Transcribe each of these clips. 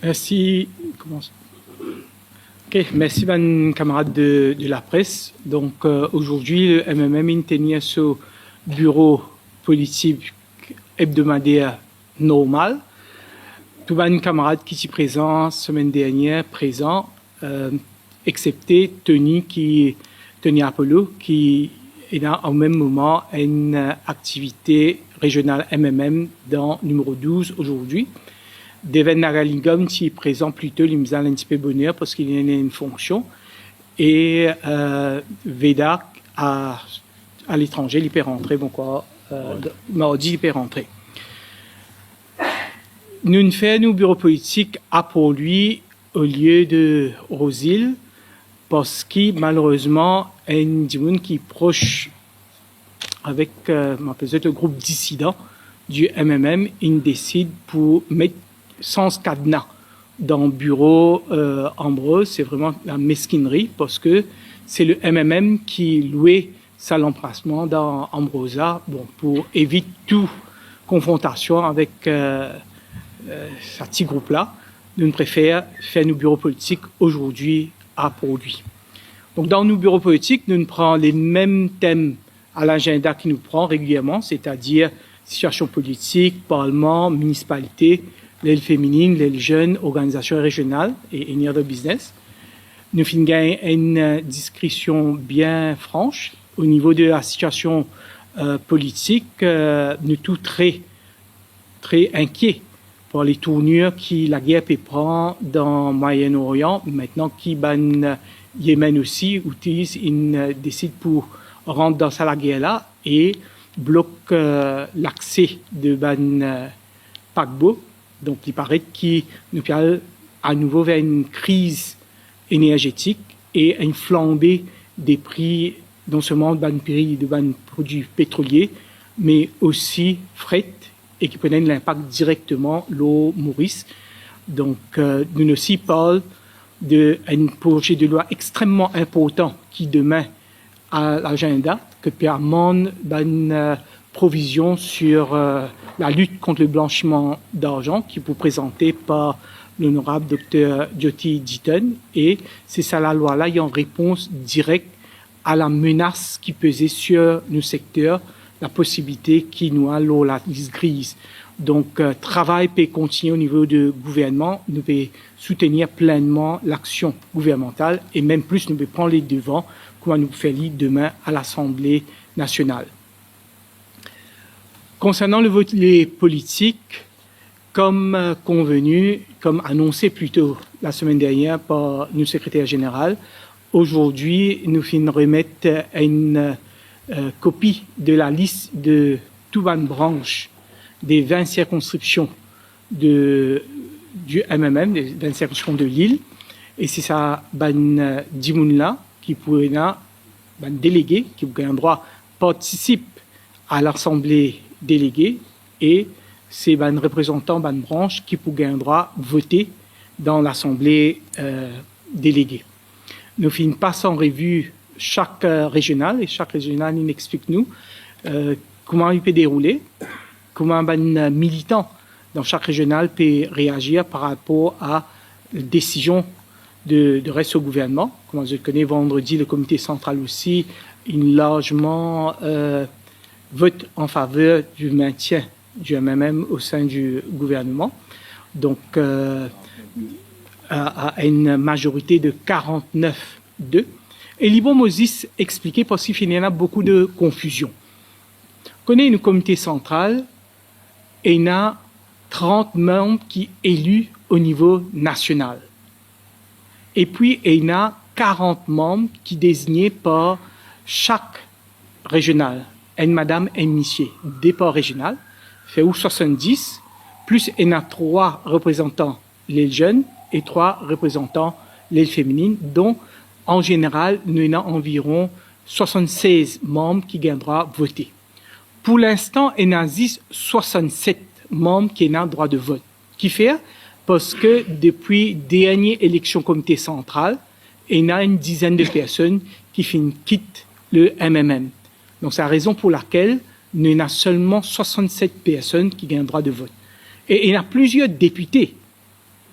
Merci. Ok, merci, mes camarades de la presse. Donc, aujourd'hui, le MMM tenait ce bureau politique hebdomadaire normal. Tous les camarades qui sont présents semaine dernière, excepté Tony Apollo, qui est là au même moment une activité régionale MMM dans numéro 12 aujourd'hui. Deven Naralingam qui est présent plutôt, il me un petit peu bonheur parce qu'il y a une fonction. Et Veda à l'étranger, il peut rentrer, bon quoi, mardi, il peut rentrer. Nous faisons nos bureaux politiques à pour lui au lieu de Rosil parce que malheureusement, il y a une monde qui est proche avec le groupe dissident du MMM, il décide pour mettre sans cadenas dans le bureau Ambrose. C'est vraiment la mesquinerie parce que c'est le MMM qui louait sa l'emplacement dans Ambrosa, bon, pour éviter toute confrontation avec ce petit groupe-là. Nous préférons faire nos bureaux politiques aujourd'hui à produit. Donc, dans nos bureaux politiques, nous prenons les mêmes thèmes à l'agenda qui nous prend régulièrement, c'est-à-dire situation politique, parlement, municipalité, l'aile féminine, l'aile jeune, organisation régionale et any other business. Nous finissons une discussion bien franche au niveau de la situation politique. Nous tous très inquiets pour les tournures qui la guerre peut prendre dans le Moyen-Orient, maintenant qui ban Yémen aussi, utilise, ils décident pour rentrer dans la guerre-là et bloque l'accès de ban paquebot. Donc, il paraît qu'il nous parle à nouveau vers une crise énergétique et une flambée des prix, non seulement de produits pétroliers, mais aussi fret, et qui prenait l'impact directement l'eau Maurice. Donc, nous aussi parlons d'un projet de loi extrêmement important qui demain à l'agenda, que peut amener une provision sur la lutte contre le blanchiment d'argent qui est présentée par l'honorable Dr Jyoti Jitan. Et c'est ça la loi-là, il y a une réponse directe à la menace qui pesait sur nos secteurs, la possibilité qui nous a l'eau la liste grise. Donc, travail peut continuer au niveau du gouvernement, nous peut soutenir pleinement l'action gouvernementale et même plus, nous peut prendre les devants, comme nous faire demain à l'Assemblée nationale. Concernant le vote les politiques, comme convenu, comme annoncé plutôt la semaine dernière par nos secrétaires généraux, aujourd'hui, nous finissons remettre une copie de la liste de toutes les branches des 20 circonscriptions du MMM, des 20 circonscriptions de l'île. Et c'est ça, ben, Dimoun-là, qui pourrait, ben, délégué, qui a un droit, participe à l'Assemblée déléguée, et c'est ben, représentant ben, branche qui pourrait un droit voter dans l'Assemblée déléguée. Nous finissons pas en revue chaque régional, et chaque régional il explique nous comment il peut dérouler, comment un militant dans chaque régional peut réagir par rapport à la décision de reste au gouvernement. Comme je connais, vendredi, le comité central aussi, il largement vote en faveur du maintien du MMM au sein du gouvernement. Donc, à une majorité de 49-2. Et Libon Moses expliquait parce qu'il y en a beaucoup de confusion. On connaît une comité central et il y a 30 membres qui sont élus au niveau national. Et puis, il y a 40 membres qui sont désignés par chaque régional. Une madame, un monsieur, départ régional, fait où 70, plus il y a 3 représentants les jeunes et 3 représentants les féminines, dont en général, nous avons environ 76 membres qui ont droit à voter. Pour l'instant, il y a 67 membres qui ont droit de vote. Qui fait? Parce que depuis la dernière élection comité central, il y a une dizaine de personnes qui quittent le MMM. Donc, c'est la raison pour laquelle nous avons seulement 67 personnes qui ont droit de vote. Et il y a plusieurs députés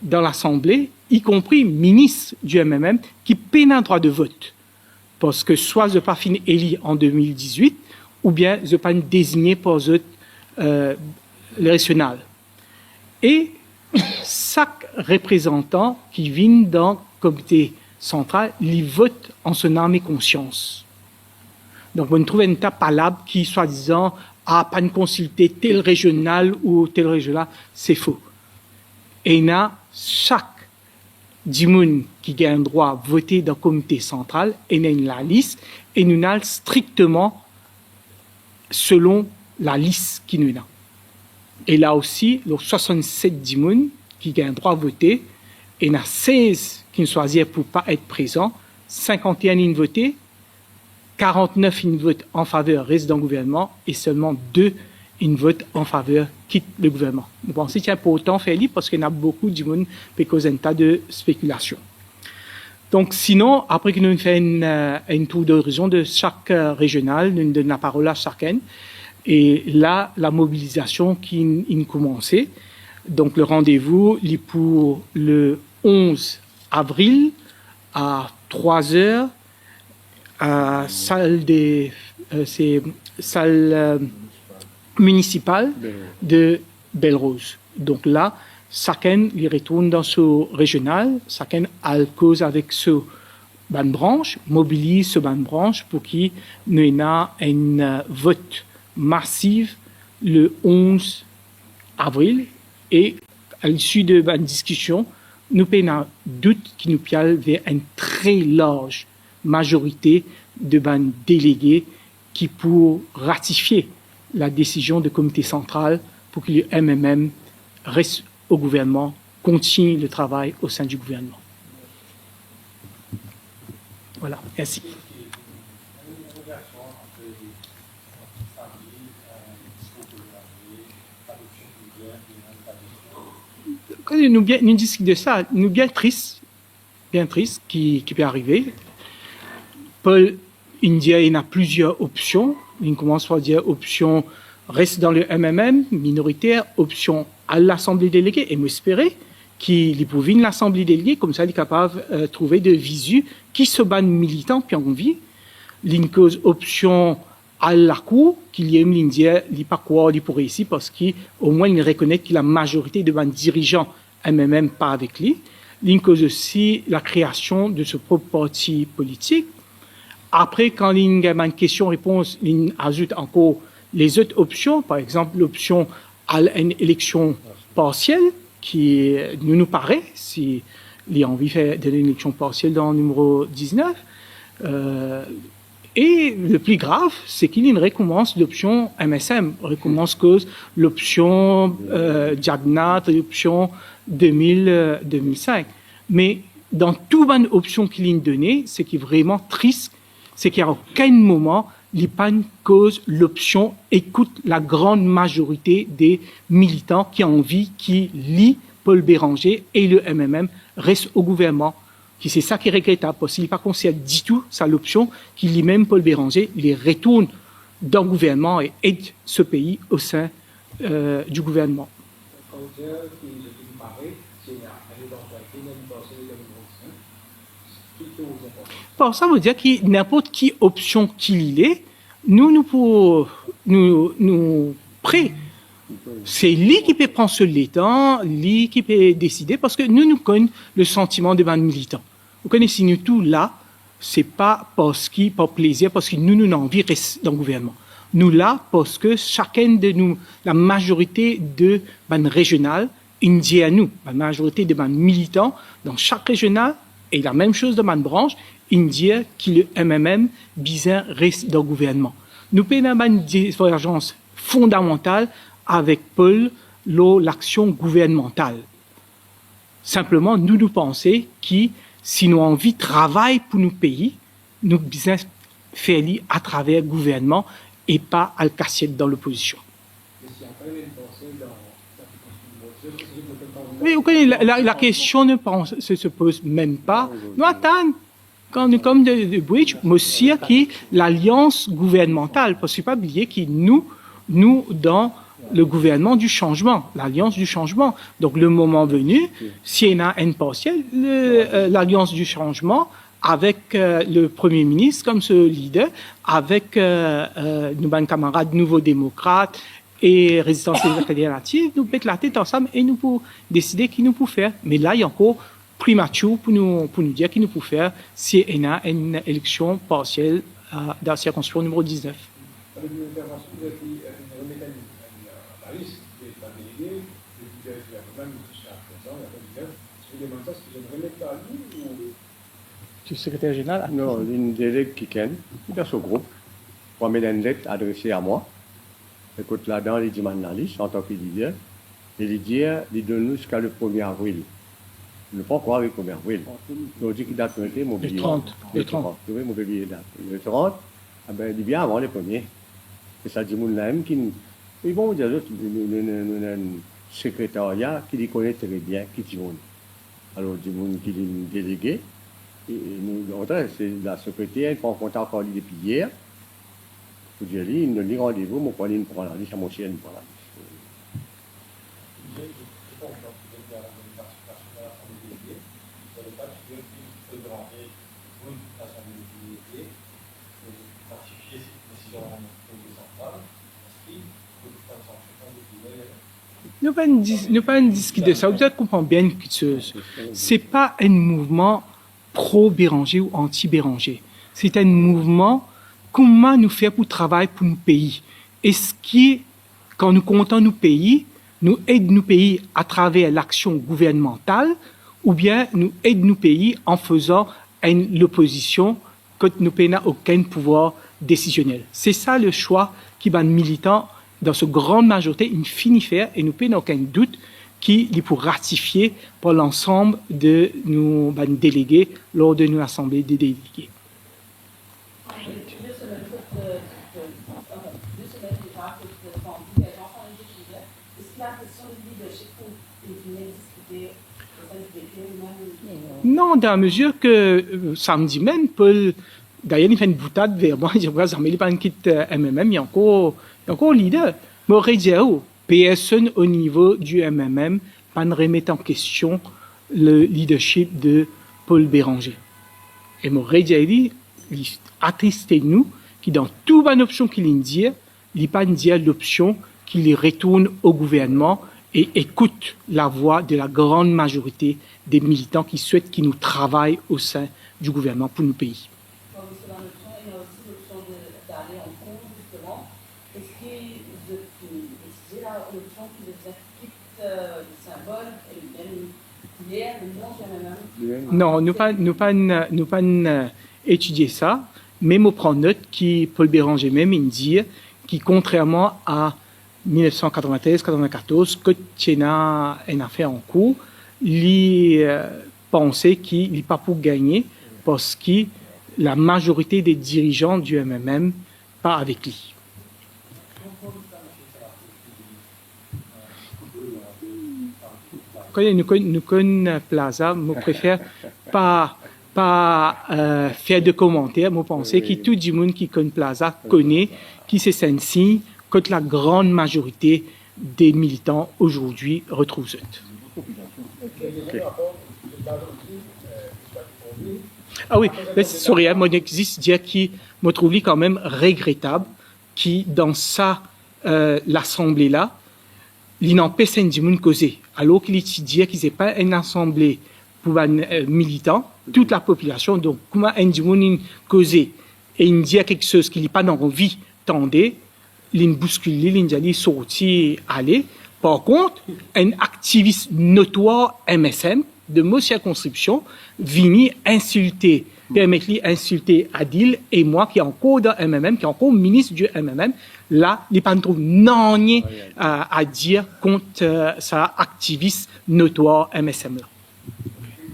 dans l'Assemblée, y compris ministre du MMM, qui peinent un droit de vote. Parce que soit je pas fini élu en 2018, ou bien je pas désigné pour le régional. Et chaque représentant qui vient dans le comité central, il vote en son âme et conscience. Donc, on trouve une étape palable qui, soi-disant, pas de consulter tel régional ou tel régional, c'est faux. Et il y a chaque dimoun qui a un droit à voter dans le comité central, et il y a la liste, et nous avons strictement selon la liste qui nous a. Et là aussi, les 67 dimoun qui ont un droit à voter, et il y a 16 qui choisissent pour ne pas être présents, 51 qui voté, 49 qui votent en faveur reste dans le gouvernement et seulement 2 qui votent en faveur quitte le gouvernement. Nous pensons qu'il y a pas autant fait parce qu'il y a beaucoup de monde qui causent un tas de spéculation. Donc sinon, après que nous faisons une tour d'horizon de chaque régional, nous donnons la parole à chacun. Et là, la mobilisation qui a commencé. Donc le rendez-vous est pour le 11 avril à 3 heures à salle municipale de Belle-Rose. Donc là, chacun il retourne dans ce régional, chacun a le cause avec ce bande branche, mobilise ce bande branche pour qu'il y ait un vote massif le 11 avril et à l'issue de la discussion, nous avons un doute qui nous piale vers une très large majorité de délégués qui pour ratifier la décision du comité central pour que le MMM reste au gouvernement, continue le travail au sein du gouvernement. Voilà, merci. Quand nous discutons de ça, nous bien triste qui peut arriver. Paul India, il y a plusieurs options. Il commence par dire option reste dans le MMM, minoritaire, option à l'Assemblée déléguée, et m'espérer qu'il pouvait l'Assemblée déléguée, comme ça, il est capable de trouver des visus qui se battent militants qui ont envie. L'une cause option à la Cour, qu'il y ait l'India, il pas quoi, il pourrait ici, parce qu'au moins, il reconnaît que la majorité de dirigeants MMM pas avec lui. L'une cause aussi la création de ce propre parti politique. Après, quand il y a une question-réponse, il ajoute encore les autres options, par exemple l'option à une élection partielle, qui nous paraît, si il y a envie de donner une élection partielle dans le numéro 19. Et le plus grave, c'est qu'il recommence l'option MSM, recommence cause l'option Jagnat, l'option 2005. Mais dans toute bonne option qu'il a donnée, ce qui est vraiment triste, c'est qu'à aucun moment, l'IPAN cause l'option écoute la grande majorité des militants qui ont envie, qui lient Paul Béranger et le MMM restent au gouvernement. C'est ça qui est regrettable, parce qu'il n'est pas considéré du tout ça l'option, qu'il lit même Paul Béranger, il retourne dans le gouvernement et aide ce pays au sein du gouvernement. Bon, ça veut dire que n'importe qui option qu'il est, nous prêts. C'est lui qui peut prendre ce temps, lui qui peut décider, parce que nous connaissons le sentiment de militants. Vous connaissez nous tout là, c'est pas parce qu'il par plaisir, parce que nous avons envie de rester dans le gouvernement. Nous là parce que chacun de nous, la majorité de régional, il dit à nous, la majorité de militants dans chaque régional, et la même chose dans ma branche, il dit que le MMM bizarre reste dans le gouvernement. Nous avons une divergence fondamentale avec Paul, l'action gouvernementale. Simplement, nous pensons que si nous avons envie de travailler pour nos pays, nous devons faire à travers le gouvernement et pas à le casser dans l'opposition. Oui, la question ne se pose même pas. Nous attendons. Quand nous sommes de Bridge, mais aussi que l'alliance gouvernementale, parce qu'il ne faut pas oublier que nous, dans le gouvernement du changement, l'Alliance du changement. Donc, le moment venu, s'il y en a un partiel, l'Alliance du changement, avec le Premier ministre comme ce leader, avec nos camarades nouveaux démocrates et résistance alternative, nous mettons la tête ensemble et nous pouvons décider qui nous peut faire. Mais là, il y a encore primature pour nous dire qui nous peut faire si il y a une élection partielle dans la circonscription numéro 19. Avec une intervention, vous avez remis la liste des délégués, il y a quand même jusqu'à présent, il y a pas de je demande ça, est-ce que je remettre à lui ou... Tu es secrétaire général? Non, une déléguée qui ken, dans ce groupe, pour mettre une lettre adressée à moi. Écoute, là-dedans, il dit la liste en tant que leader, et il dit, il donne nous jusqu'à le 1er avril. Ne pas croire le 1er avril. Donc, dit qu'il date mon billet. Le 30. Le 30. Oui, mon billet date. Le 30, ah ben, il dit bien avant les premiers. Et ça dit mon même qui. Ils vont dire, un secrétariat qui les connaît très bien, qui dit mon. Alors, dit mon qui est délégué. Et nous, c'est la secrétaire, il prend contact encore depuis hier. Pour dire, il nous dit rendez-vous, mon point, il prend la liste à mon chien, il prend la liste. Nous pas discuter de ça. Vous devez comprendre bien que c'est pas un mouvement pro-Béranger ou anti-Béranger. C'est un mouvement comment nous faire pour travailler pour nos pays. Est-ce que, quand nous comptons nos pays, nous aidons nos pays à travers l'action gouvernementale ou bien nous aidons nos pays en faisant l'opposition quand nos pays n'ont aucun pouvoir décisionnel. C'est ça le choix qui va militants dans cette grande majorité, une finit faire et nous n'avons aucun doute qu'il est pour ratifier par l'ensemble de nos délégués lors de nos assemblées des délégués. Non, dans la mesure que samedi même, Paul, d'ailleurs, il fait une boutade vers moi, il dit, il pas une quitte MMM, il y a encore leader. Mais on dit, personne au niveau du MMM pas ne remettre en question le leadership de Paul Béranger. Et mon dit, il attristé nous, qui dans toute bonne option qu'il dit, il n'est pas dire l'option qu'il retourne au gouvernement et écoute la voix de la grande majorité des militants qui souhaitent qu'ils nous travaillent au sein du gouvernement pour nos pays. Non, nous pas étudier ça, mais on prend note qui Paul Béranger même il dit qui contrairement à 1993-94 que il y a une affaire en cours, il pensait qu'il n'est pas pour gagner parce que la majorité des dirigeants du MMM pas avec lui. Quand nous connaissons Plaza, je préfère pas faire de commentaires. Je pense que tout le monde qui connaît Plaza connaît qui c'est un signe que la grande majorité des militants aujourd'hui retrouvent ça. Ah oui, sorry, moi j'existe dire qui me trouve quand même regrettable qui dans ça l'assemblée là il n'empêche du monde causer alors qu'il dit qu'ils n'est pas une assemblée pour un militant toute la population donc comment un du monde causer et il dit quelque chose qu'il n'est pas dans envie tendez il bouscule il sorti aller par contre un activiste notoire MSM de ma circonscription vini insulter permettre insulter Adil et moi qui est encore dans MMM qui est encore ministre du MMM là il pas trouve non à dire contre sa activiste notoire MSM là.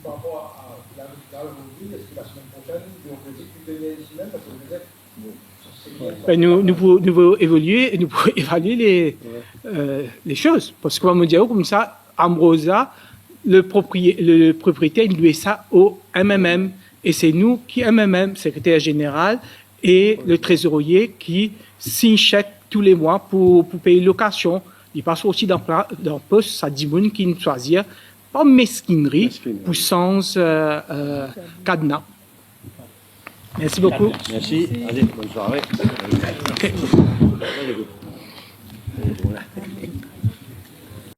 Par rapport à la aujourd'hui, est-ce que la semaine prochaine on peut discuter ici même parce que nous pouvons évoluer et nous pouvons évaluer les choses parce qu'on va me dire comme ça Ambrosa le propriétaire il lui est ça au MMM et c'est nous qui MMM secrétaire général et le trésorier qui signe chèque tous les mois pour payer location Il passe aussi dans le poste, ça dit moun qui ne choisit pas mesquinerie, Mesquinerie. pour sens cadenas. Merci beaucoup. Merci. Allez, bonne soirée. Ok. Very good.